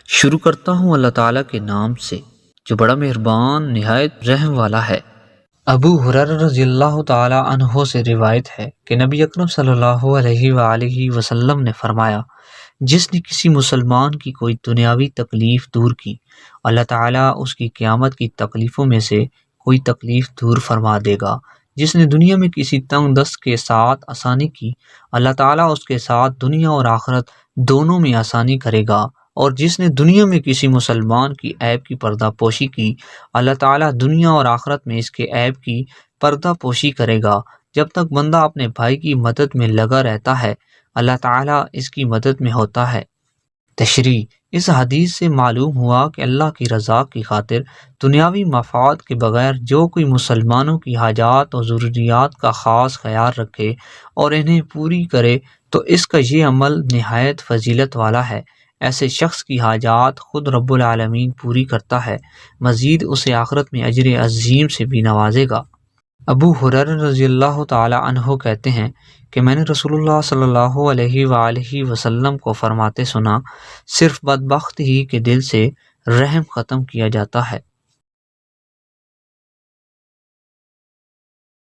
شروع کرتا ہوں اللہ تعالیٰ کے نام سے جو بڑا مہربان نہایت رحم والا ہے۔ ابو ہریرہ رضی اللہ تعالیٰ عنہ سے روایت ہے کہ نبی اکرم صلی اللہ علیہ وآلہ وسلم نے فرمایا، جس نے کسی مسلمان کی کوئی دنیاوی تکلیف دور کی، اللہ تعالیٰ اس کی قیامت کی تکلیفوں میں سے کوئی تکلیف دور فرما دے گا۔ جس نے دنیا میں کسی تنگ دست کے ساتھ آسانی کی، اللہ تعالیٰ اس کے ساتھ دنیا اور آخرت دونوں میں آسانی کرے گا۔ اور جس نے دنیا میں کسی مسلمان کی عیب کی پردہ پوشی کی، اللہ تعالیٰ دنیا اور آخرت میں اس کے عیب کی پردہ پوشی کرے گا۔ جب تک بندہ اپنے بھائی کی مدد میں لگا رہتا ہے، اللہ تعالیٰ اس کی مدد میں ہوتا ہے۔ تشریح: اس حدیث سے معلوم ہوا کہ اللہ کی رضا کی خاطر دنیاوی مفاد کے بغیر جو کوئی مسلمانوں کی حاجات اور ضروریات کا خاص خیال رکھے اور انہیں پوری کرے تو اس کا یہ عمل نہایت فضیلت والا ہے۔ ایسے شخص کی حاجات خود رب العالمین پوری کرتا ہے، مزید اسے آخرت میں اجر عظیم سے بھی نوازے گا۔ ابو ہریرہ رضی اللہ تعالیٰ عنہ کہتے ہیں کہ میں نے رسول اللہ صلی اللہ علیہ وآلہ وسلم کو فرماتے سنا، صرف بدبخت ہی کے دل سے رحم ختم کیا جاتا ہے